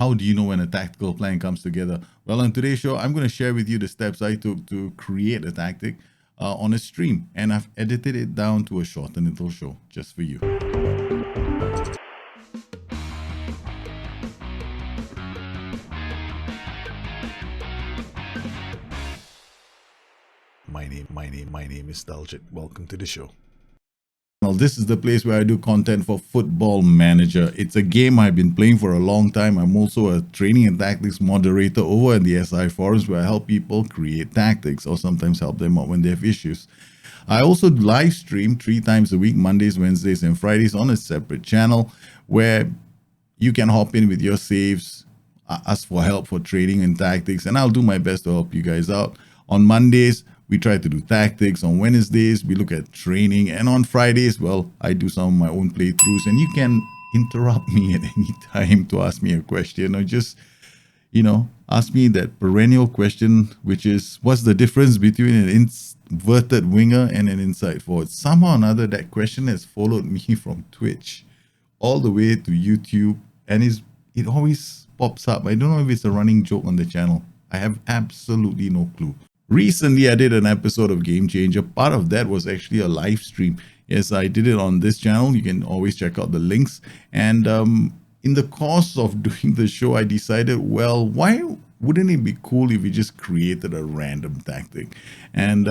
How do you know when a tactical plan comes together? Well, on today's show, I'm going to share with you the steps I took to create a tactic on a stream, and I've edited it down to a short little show just for you. My name is Daljit. Welcome to the show. Well, this is the place where I do content for Football Manager. It's a game I've been playing for a long time. I'm also a training and tactics moderator over in the SI forums where I help people create tactics or sometimes help them out when they have issues. I also live stream 3 times a week, Mondays, Wednesdays, and Fridays on a separate channel where you can hop in with your saves, ask for help for trading and tactics, and I'll do my best to help you guys out. On Mondays, we try to do tactics. On Wednesdays, we look at training. And on Fridays, well, I do some of my own playthroughs. And you can interrupt me at any time to ask me a question or just, ask me that perennial question, which is, what's the difference between an inverted winger and an inside forward? Somehow or another, that question has followed me from Twitch all the way to YouTube. And it always pops up. I don't know if it's a running joke on the channel. I have absolutely no clue. Recently, I did an episode of Gamechanger. Part of that was actually a live stream. Yes, I did it on this channel. You can always check out the links. And in the course of doing the show, I decided, well, why wouldn't it be cool if we just created a random tactic? And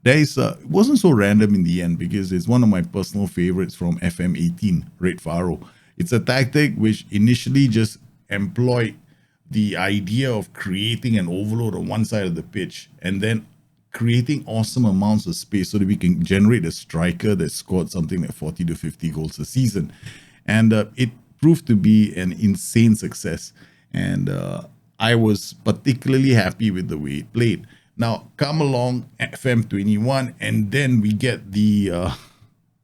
it wasn't so random in the end because it's one of my personal favorites from FM18, Red Pharaoh. It's a tactic which initially just employed the idea of creating an overload on one side of the pitch and then creating awesome amounts of space so that we can generate a striker that scored something like 40 to 50 goals a season. And it proved to be an insane success. And I was particularly happy with the way it played. Now, come along FM21, and then we get the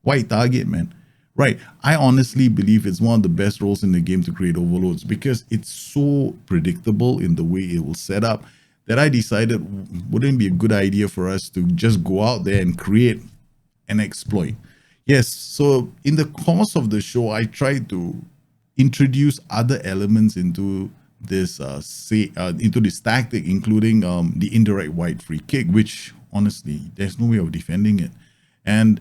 white target, man. Right. I honestly believe it's one of the best roles in the game to create overloads because it's so predictable in the way it will set up that I decided wouldn't it be a good idea for us to just go out there and create an exploit. Yes. So in the course of the show, I tried to introduce other elements into this into this tactic, including the indirect wide free kick, which honestly, there's no way of defending it. And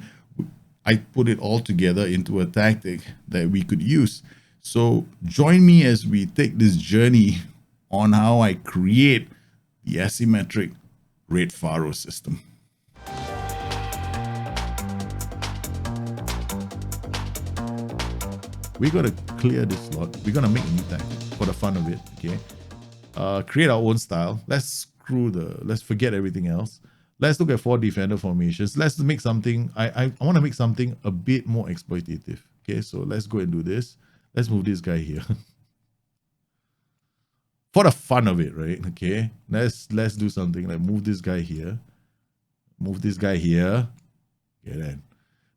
I put it all together into a tactic that we could use. So join me as we take this journey on how I create the asymmetric Red Pharaoh system. We're going to clear this slot. We're going to make a new tactic for the fun of it. Okay. Create our own style. Let's forget everything else. Let's look at 4 defender formations. Let's make something, I want to make something a bit more exploitative. Okay, so let's go and do this. Let's move this guy here. For the fun of it, right? Okay, let's do something like move this guy here. Move this guy here. Okay, then.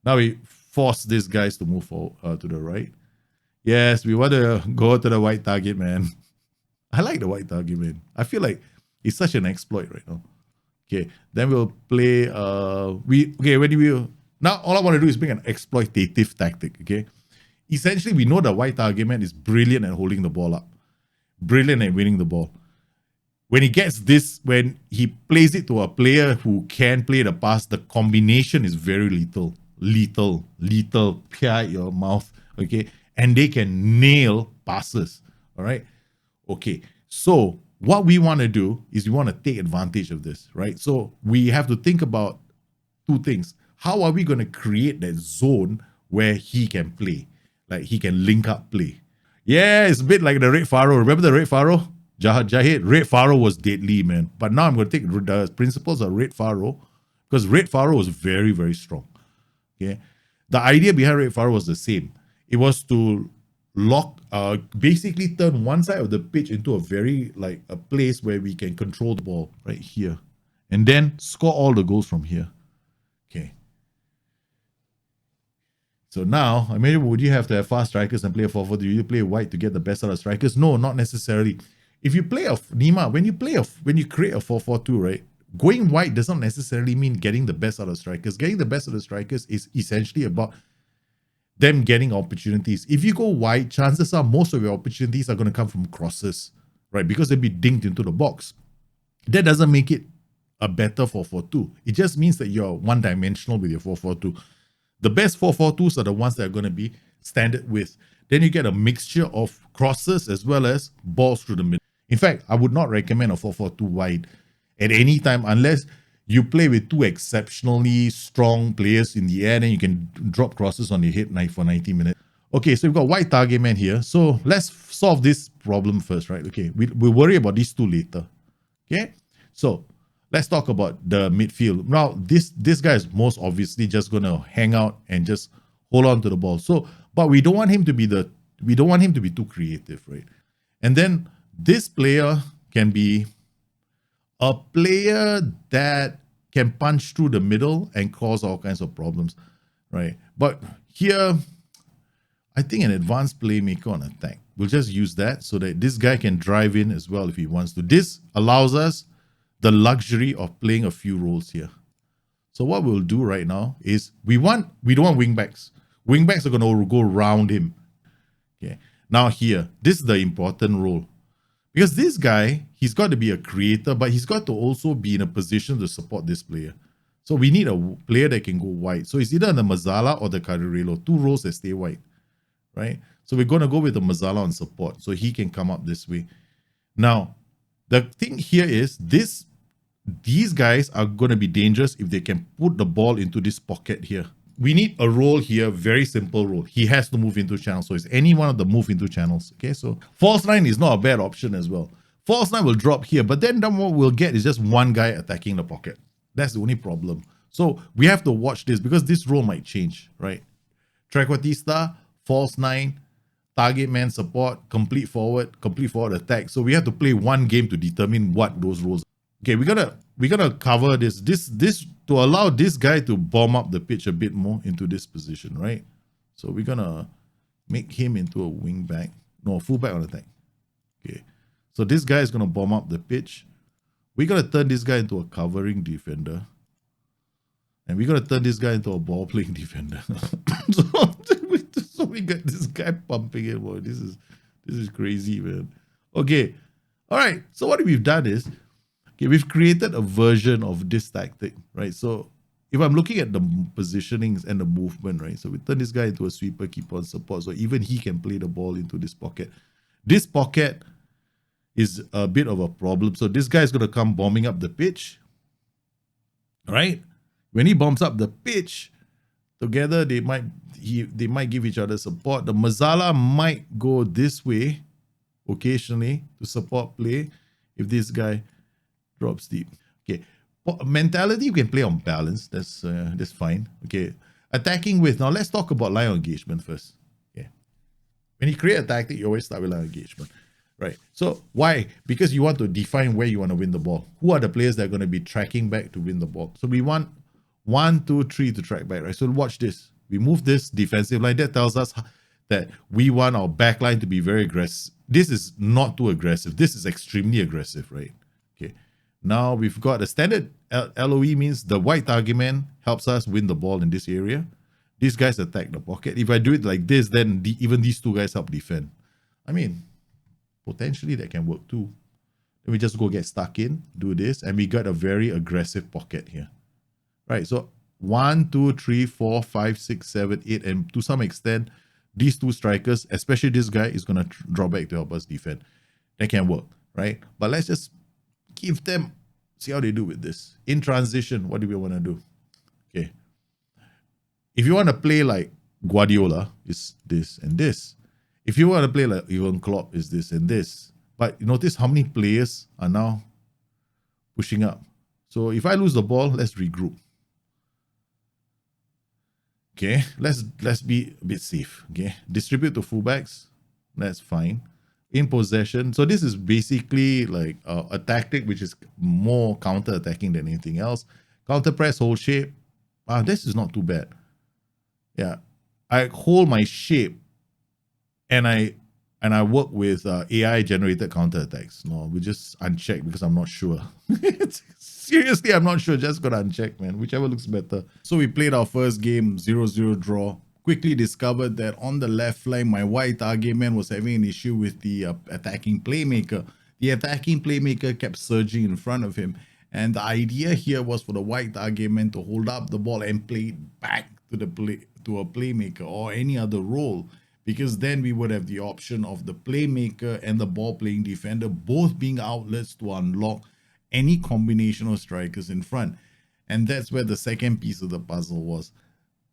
Now we force these guys to move forward, to the right. Yes, we want to go to the white target, man. I like the white target, man. I feel like it's such an exploit right now. Okay, then we'll play, now all I want to do is make an exploitative tactic, okay? Essentially, we know the white target man is brilliant at holding the ball up, brilliant at winning the ball. When he gets this, when he plays it to a player who can play the pass, the combination is very lethal, pia your mouth, okay? And they can nail passes, all right? Okay, so what we want to do is we want to take advantage of this, right? So we have to think about 2 things. How are we going to create that zone where he can play? Like he can link up play. Yeah, it's a bit like the Red Pharaoh. Remember the Red Pharaoh? Jahid, Red Pharaoh was deadly, man. But now I'm going to take the principles of Red Pharaoh because Red Pharaoh was very, very strong. Okay, the idea behind Red Pharaoh was the same. It was to basically turn one side of the pitch into a place where we can control the ball right here and then score all the goals from here. Okay. So now, I mean, would you have to have fast strikers and play a 4-4? Do you play white to get the best out of strikers? No, not necessarily. If you play Nima, when you create a 4-4-2, right? Going white does not necessarily mean getting the best out of strikers. Getting the best out of strikers is essentially about them getting opportunities. If you go wide, chances are most of your opportunities are going to come from crosses, right? Because they'll be dinked into the box. That doesn't make it a better 4-4-2. It just means that you're one-dimensional with your 4-4-2. The best 4-4-2s are the ones that are going to be standard width. Then you get a mixture of crosses as well as balls through the middle. In fact, I would not recommend a 4-4-2 wide at any time unless you play with two exceptionally strong players in the air, and you can drop crosses on your head for 90 minutes. Okay, so we've got wide target man here. So let's solve this problem first, right? Okay, we'll worry about these two later. Okay, so let's talk about the midfield. Now, this guy is most obviously just going to hang out and just hold on to the ball. So, but we don't want him to be too creative, right? And then this player can be a player that can punch through the middle and cause all kinds of problems, right? But here, I think an advanced playmaker on attack. We'll just use that so that this guy can drive in as well if he wants to. This allows us the luxury of playing a few roles here. So what we'll do right now is we don't want wingbacks. Wingbacks are going to go around him. Okay. Now here, this is the important role. Because this guy, he's got to be a creator, but he's got to also be in a position to support this player. So we need a player that can go wide. So it's either the Mazzala or the Carrillo, two roles that stay wide, right? So we're going to go with the Mazzala on support, so he can come up this way. Now, the thing here is these guys are going to be dangerous if they can put the ball into this pocket here. We need a role here, very simple role. He has to move into channels. So it's any one of the move into channels. Okay, so false nine is not a bad option as well. False nine will drop here, but then what we'll get is just one guy attacking the pocket. That's the only problem. So we have to watch this because this role might change, right? Trequartista, false nine, target man support, complete forward attack. So we have to play one game to determine what those roles are. Okay, we're gonna cover this to allow this guy to bomb up the pitch a bit more into this position, right? So we're gonna make him into a wing back, no, fullback on attack. Okay, so this guy is gonna bomb up the pitch. We're gonna turn this guy into a covering defender, and we're gonna turn this guy into a ball playing defender. so we got this guy pumping it, boy. This is crazy, man. Okay, all right. So what we've done is, okay, we've created a version of this tactic, right? So if I'm looking at the positionings and the movement, right? So we turn this guy into a sweeper, keeper on support, so even he can play the ball into this pocket. This pocket is a bit of a problem. So this guy is going to come bombing up the pitch, right? When he bombs up the pitch, together they might give each other support. The Mazzala might go this way occasionally to support play if this guy drops deep. Okay, mentality you can play on balance. That's fine. Okay, attacking with, now let's talk about line of engagement first. Okay, when you create a tactic, you always start with line of engagement, right? So why? Because you want to define where you want to win the ball. Who are the players that are going to be tracking back to win the ball? So we want 1, 2, 3 to track back, right? So watch this. We move this defensive line. That tells us that we want our back line to be very aggressive. This is not too aggressive. This is extremely aggressive, right? Okay. Now we've got a standard LOE, means the white target man helps us win the ball in this area. These guys attack the pocket. If I do it like this, then even these two guys help defend. I mean, potentially that can work too. Then we just go get stuck in, do this, and we got a very aggressive pocket here. Right, so 1, 2, 3, 4, 5, 6, 7, 8, and to some extent, these two strikers, especially this guy, is going to draw back to help us defend. That can work, right? But let's just give them, see how they do with this. In transition, what do we want to do? Okay. If you want to play like Guardiola, it's this and this. If you want to play like Jurgen Klopp, it's this and this. But you notice how many players are now pushing up. So if I lose the ball, let's regroup. Okay, let's be a bit safe. Okay, distribute to fullbacks. That's fine. In possession. So this is basically like a tactic which is more counter-attacking than anything else. Counter press, hold shape. This is not too bad. Yeah, I hold my shape, and I work with AI generated counter attacks. No, we just uncheck because I'm not sure. Seriously, I'm not sure. Just gonna uncheck, man. Whichever looks better. So we played our first game, 0-0 draw. quickly discovered that on the left flank, my white target man was having an issue with the attacking playmaker. The attacking playmaker kept surging in front of him. And the idea here was for the white target man to hold up the ball and play it back to a playmaker or any other role, because then we would have the option of the playmaker and the ball playing defender both being outlets to unlock any combination of strikers in front. And that's where the second piece of the puzzle was.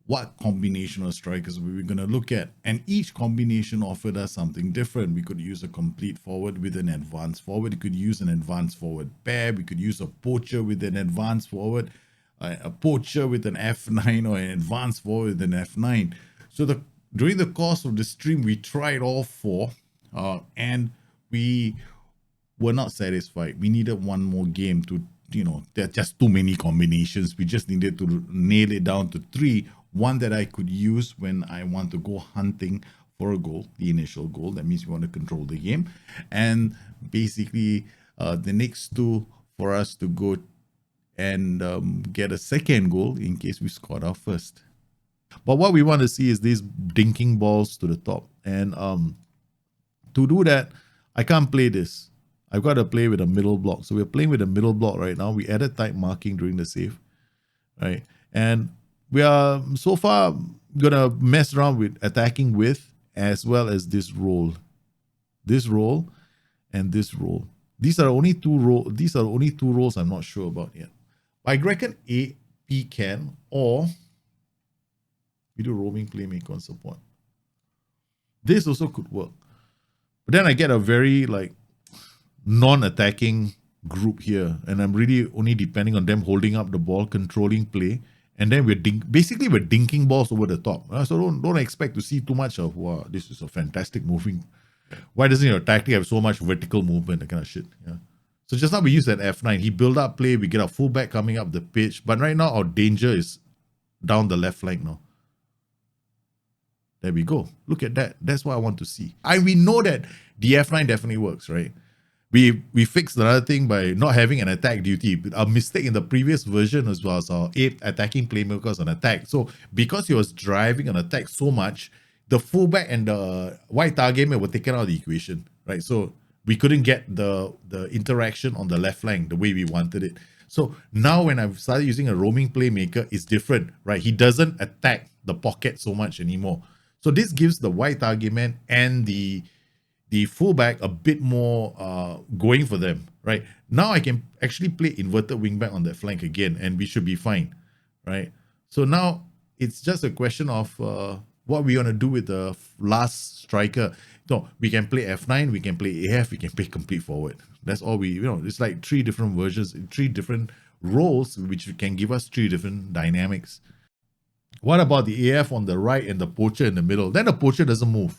What combination of strikers were we going to look at? And each combination offered us something different. We could use a complete forward with an advanced forward. We could use an advanced forward pair. We could use a poacher with an advanced forward, a poacher with an F9, or an advanced forward with an F9. So during the course of the stream, we tried all four, and we were not satisfied. We needed one more game to, there are just too many combinations. We just needed to nail it down to three. One that I could use when I want to go hunting for a goal, the initial goal. That means we want to control the game. And basically, the next two for us to go and get a second goal in case we scored our first. But what we want to see is these dinking balls to the top. And to do that, I can't play this. I've got to play with a middle block. So we're playing with a middle block right now. We added tight marking during the save, right? And we are so far going to mess around with attacking with as well as this roll. This roll and this roll. These are only two roles I'm not sure about yet. I reckon AP can, or we do roaming playmaker on support. This also could work. But then I get a very non-attacking group here, and I'm really only depending on them holding up the ball, controlling play, and then we're dinking balls over the top. So don't expect to see too much of, wow, this is a fantastic moving. Why doesn't your tactic have so much vertical movement, that kind of shit? Yeah. So just now we use that F9. He build up play, we get our fullback coming up the pitch, but right now our danger is down the left flank now. There we go. Look at that. That's what I want to see. We know that the F9 definitely works, right? We fixed another thing by not having an attack duty. A mistake in the previous version was our 8 attacking playmakers on attack. So because he was driving an attack so much, the fullback and the white target man were taken out of the equation, right? So we couldn't get the interaction on the left flank the way we wanted it. So now when I've started using a roaming playmaker, it's different, right? He doesn't attack the pocket so much anymore. So this gives the white target man and the fullback a bit more going for them, right? Now I can actually play inverted wingback on that flank again, and we should be fine, right? So now it's just a question of what we want to do with the last striker. No, we can play F9, we can play AF, we can play complete forward. That's all it's like 3 different versions, 3 different roles, which can give us 3 different dynamics. What about the AF on the right and the poacher in the middle? Then the poacher doesn't move.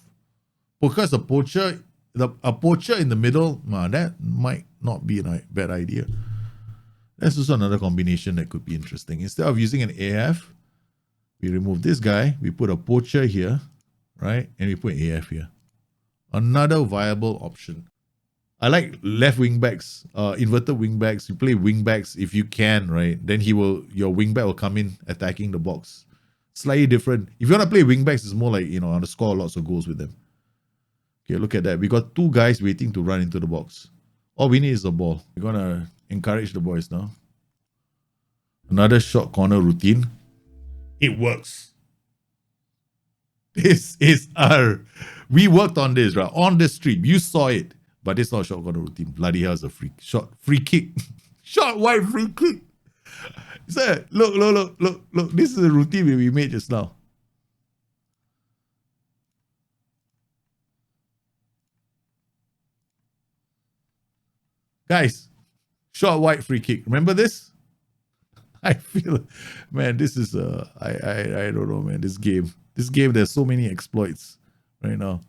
Because a poacher in the middle, that might not be a bad idea. That's also another combination that could be interesting. Instead of using an AF, we remove this guy, we put a poacher here, right? And we put AF here. Another viable option. I like left wingbacks, inverted wingbacks. You play wingbacks if you can, right? Then your wingback will come in attacking the box. Slightly different. If you want to play wingbacks, it's more like, I want to score lots of goals with them. Okay, look at that. We got 2 guys waiting to run into the box. All we need is the ball. We're going to encourage the boys now. Another short corner routine. It works. This is we worked on this, right? On the stream. You saw it. But it's not short corner routine. Bloody hell, it's a free kick. Short wide free kick. So, look. This is a routine we made just now. Guys, short wide free kick. Remember this? I feel, man, this is I don't know, man. This game, there's so many exploits right now.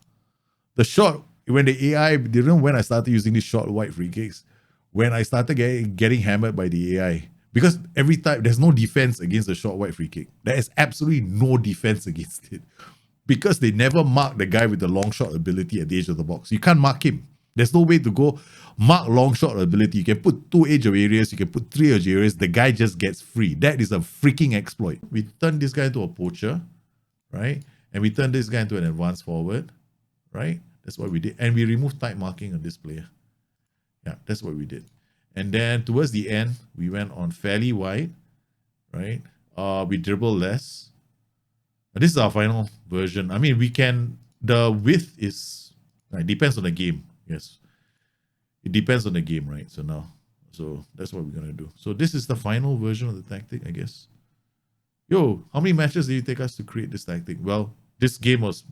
The short, when the AI, when I started using these short wide free kicks, when I started getting hammered by the AI, because every time there's no defense against the short wide free kick. There is absolutely no defense against it, because they never mark the guy with the long shot ability at the edge of the box. You can't mark him. There's no way to go mark long shot ability. You can put 2 edge of areas, you can put 3 edge areas, the guy just gets free. That is a freaking exploit. We turn this guy into a poacher, right? And we turn this guy into an advanced forward, right? That's what we did. And we removed tight marking on this player. Yeah, that's what we did. And then towards the end, we went on fairly wide, right? We dribble less. This is our final version. I mean, the width is, it depends on the game. Yes. It depends on the game, right? So that's what we're going to do. So this is the final version of the tactic, I guess. Yo, how many matches did it take us to create this tactic? Well, this game was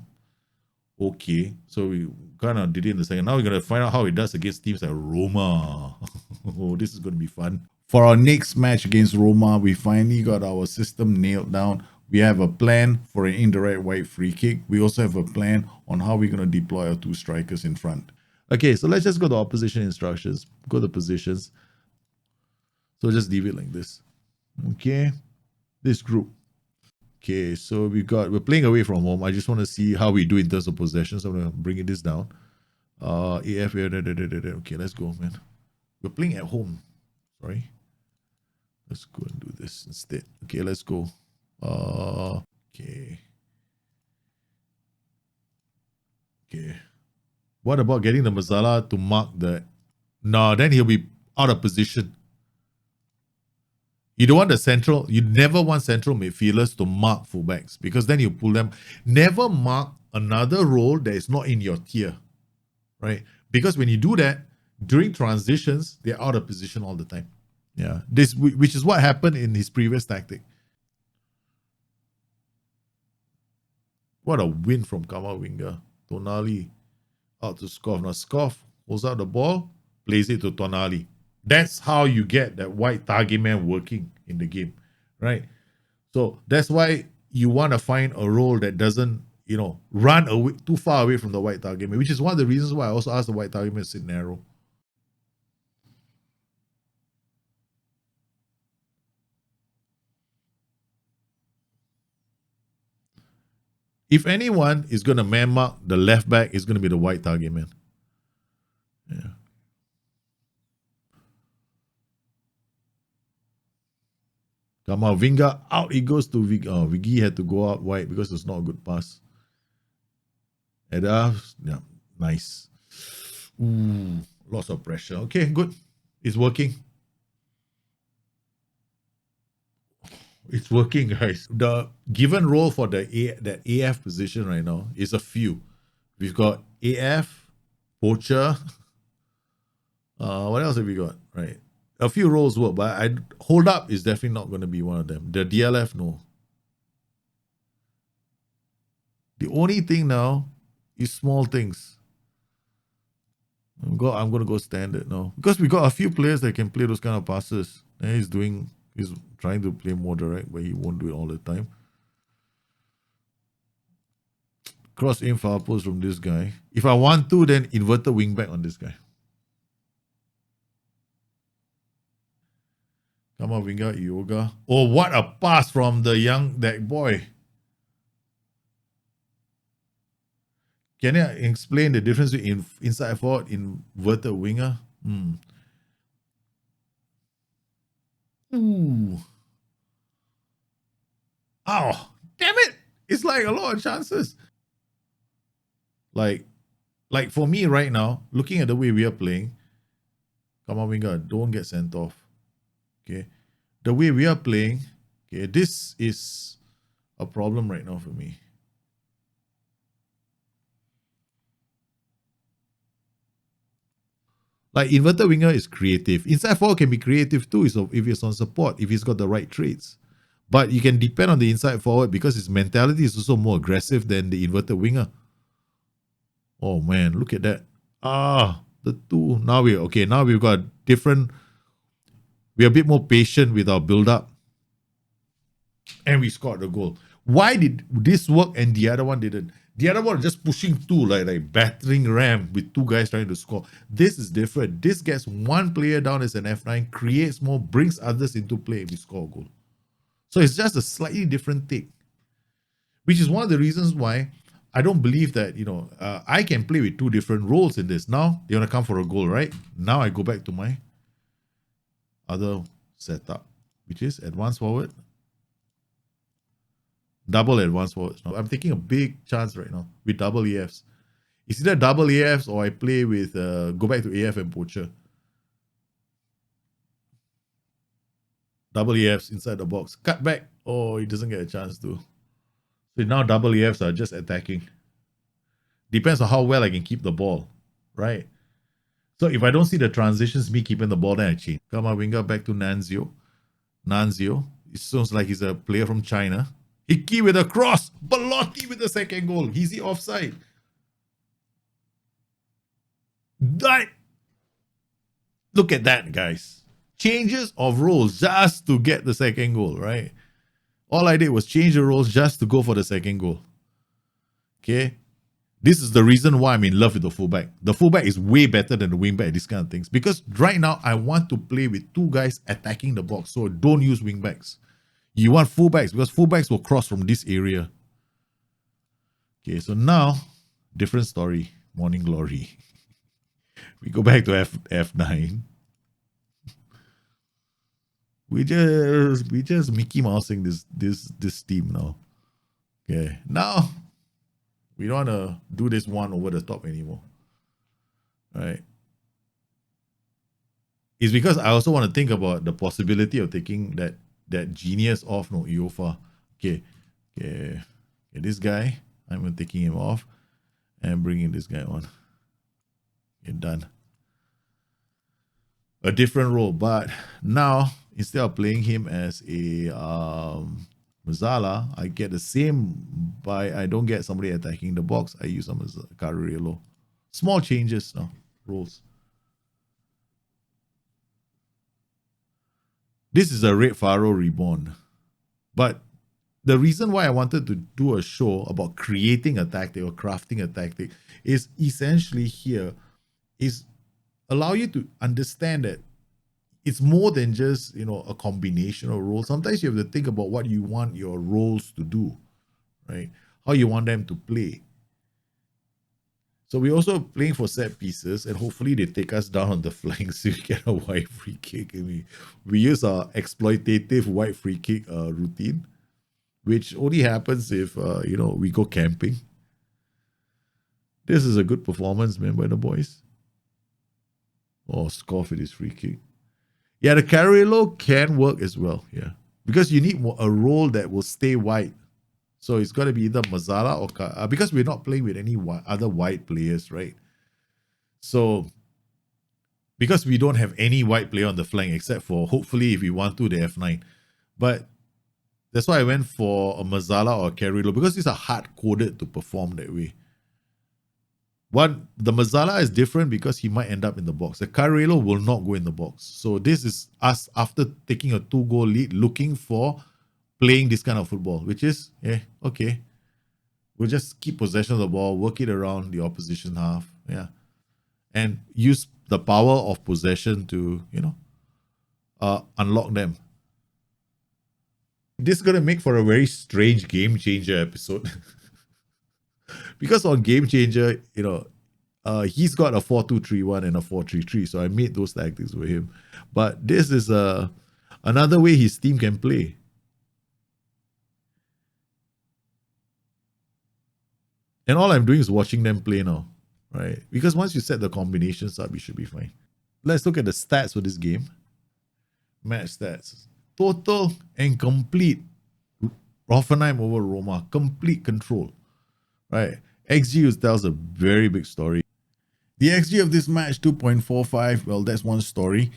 okay. So we kind of did it in the second. Now we're going to find out how it does against teams like Roma. Oh, this is going to be fun. For our next match against Roma, we finally got our system nailed down. We have a plan for an indirect wide free kick. We also have a plan on how we're going to deploy our two strikers in front. Okay, so let's just go to opposition instructions. Go to positions. So just leave it like this. Okay, this group. Okay, so we're playing away from home. I just want to see how we do in terms of possession. So I'm going to bring this down. AF, okay, let's go, man. We're playing at home. Sorry. Let's go and do this instead. Okay, let's go. Okay. Okay. What about getting the Mazzala to mark the... No, then he'll be out of position. You don't want the central... You never want central midfielders to mark fullbacks because then you pull them. Never mark another role that is not in your tier, right? Because when you do that, during transitions, they're out of position all the time. Yeah, which is what happened in his previous tactic. What a win from Gamechanger. Tonali out to Scoff. Now Scoff holds out the ball, plays it to Tonali. That's how you get that white target man working in the game, right? So that's why you want to find a role that doesn't, run away too far away from the white target man, which is one of the reasons why I also asked the white target man to sit narrow. If anyone is going to man mark the left back, it's going to be the white target man. Yeah. Vinga out. He goes to Vig. Oh, Vigi had to go out wide because it's not a good pass. Yeah, nice. Ooh, lots of pressure. Okay, good. It's working. It's working, guys. The given role for that AF position right now is a few. We've got AF, Poacher. What else have we got? Right. A few roles work, but hold up is definitely not going to be one of them. The DLF, no. The only thing now is small things. I'm going to go standard now. Because we got a few players that can play those kind of passes. And he's trying to play more direct, but he won't do it all the time. Cross in far post from this guy. If I want to, then inverted wing back on this guy. Come on, Vinga, Yoga. Oh, what a pass from that boy. Can I explain the difference between inside forward, inverted winger? Ooh. Oh, damn it. It's like a lot of chances. Like for me right now, looking at the way we are playing, come on, winger, don't get sent off. Okay. The way we are playing, okay, this is a problem right now for me. Like inverted winger is creative. Inside forward can be creative too if it's on support, if he's got the right traits. But you can depend on the inside forward because his mentality is also more aggressive than the inverted winger. Oh man, look at that. The two. Now we've got different. We're a bit more patient with our build-up. And we scored the goal. Why did this work and the other one didn't? The other one just pushing two, like battering ram with two guys trying to score. This is different. This gets one player down as an F9, creates more, brings others into play, we score a goal. So it's just a slightly different take. Which is one of the reasons why I don't believe that, I can play with two different roles in this. Now, they want to come for a goal, right? Now I go back to my other setup, which is advance forward. Double advanced forwards. I'm taking a big chance right now with double EFs. It's either double EFs or I play with, go back to AF and Poacher. Double EFs inside the box. Cut back. Oh, he doesn't get a chance to. So now double EFs are just attacking. Depends on how well I can keep the ball, right? So if I don't see the transitions, me keeping the ball, then I change. Come on, winger back to Nanzio. Nanzio. It sounds like he's a player from China. Hickey with a cross. Belotti with the second goal. Is he offside? That. Look at that, guys. Changes of roles just to get the second goal, right? All I did was change the roles just to go for the second goal. Okay? This is the reason why I'm in love with the fullback. The fullback is way better than the wingback, these kind of things. Because right now, I want to play with two guys attacking the box. So don't use wingbacks. You want fullbacks because fullbacks will cross from this area. Okay, so now, different story. Morning glory. We go back to F9. We just Mickey Mousing this team now. Okay, now we don't want to do this one over the top anymore. Right? It's because I also want to think about the possibility of taking that genius off, no, Iofa. Okay, this guy, I'm taking him off and bringing this guy on. Okay, done. A different role, but now instead of playing him as a Mazzala, I get the same by I don't get somebody attacking the box. I use him as a Carrillo. Small changes now, roles. This is a Red Pharaoh reborn. But the reason why I wanted to do a show about creating a tactic or crafting a tactic is essentially here is allow you to understand that it's more than just, a combination of roles. Sometimes you have to think about what you want your roles to do, right? How you want them to play. So we're also playing for set pieces, and hopefully they take us down on the flanks so we get a wide free kick. And we use our exploitative wide free kick routine, which only happens if, we go camping. This is a good performance, man, by the boys. Oh, score for this free kick. Yeah, the Carrillo can work as well, yeah. Because you need a role that will stay wide. So it's got to be either Mazzala or... because we're not playing with any other wide players, right? So, because we don't have any wide player on the flank, except for, hopefully, if we want to, the F9. But that's why I went for a Mazzala or a Carrillo, because these are hard-coded to perform that way. The Mazzala is different because he might end up in the box. The Carrillo will not go in the box. So this is us after taking a 2-goal lead, looking for playing this kind of football, which is, okay. We'll just keep possession of the ball, work it around the opposition half, and use the power of possession to, unlock them. This is going to make for a very strange Game Changer episode. Because on Game Changer, he's got a 4-2-3-1 and a 4-3-3, so I made those tactics with him. But this is another way his team can play. And all I'm doing is watching them play now, right? Because once you set the combinations up, you should be fine. Let's look at the stats for this game. Match stats. Total and complete Hoffenheim over Roma. Complete control. Right. XG tells a very big story. The XG of this match, 2.45. Well, that's one story.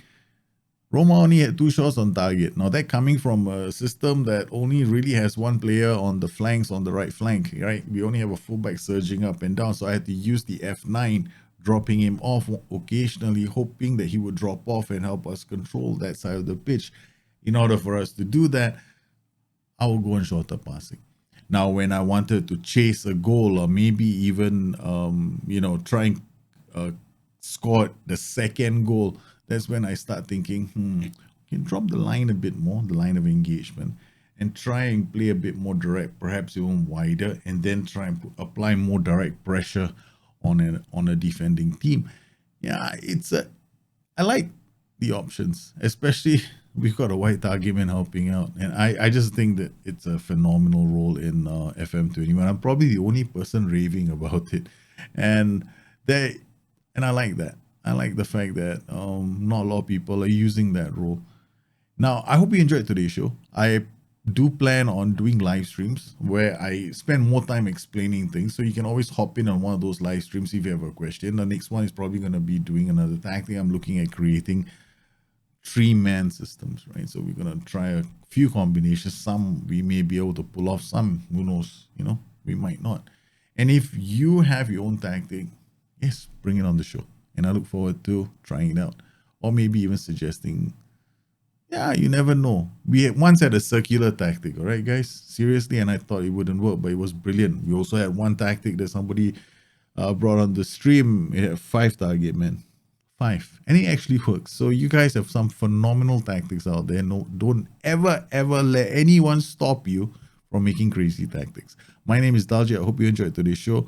Roma only had 2 shots on target. Now, that coming from a system that only really has one player on the flanks, on the right flank, right? We only have a fullback surging up and down. So I had to use the F9, dropping him off occasionally, hoping that he would drop off and help us control that side of the pitch. In order for us to do that, I will go on shorter passing. Now, when I wanted to chase a goal or maybe even, try and score the second goal, that's when I start thinking, can drop the line a bit more, the line of engagement, and try and play a bit more direct, perhaps even wider, and then try and apply more direct pressure on a defending team. Yeah, I like the options, especially we've got a white target man helping out, and I just think that it's a phenomenal role in FM21. I'm probably the only person raving about it, and they and I like that. I like the fact that not a lot of people are using that role. Now, I hope you enjoyed today's show. I do plan on doing live streams where I spend more time explaining things. So you can always hop in on one of those live streams if you have a question. The next one is probably going to be doing another tactic. I'm looking at creating 3-man systems, right? So we're going to try a few combinations. Some we may be able to pull off, some, who knows, we might not. And if you have your own tactic, yes, bring it on the show. And I look forward to trying it out. Or maybe even suggesting, yeah, you never know. We once had a circular tactic, all right, guys? Seriously, and I thought it wouldn't work, but it was brilliant. We also had one tactic that somebody brought on the stream. It had 5 target men. 5. And it actually works. So you guys have some phenomenal tactics out there. No, don't ever let anyone stop you from making crazy tactics. My name is Daljit. I hope you enjoyed today's show.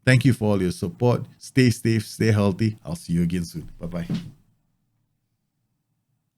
Thank you for all your support. Stay safe, stay healthy. I'll see you again soon. Bye-bye.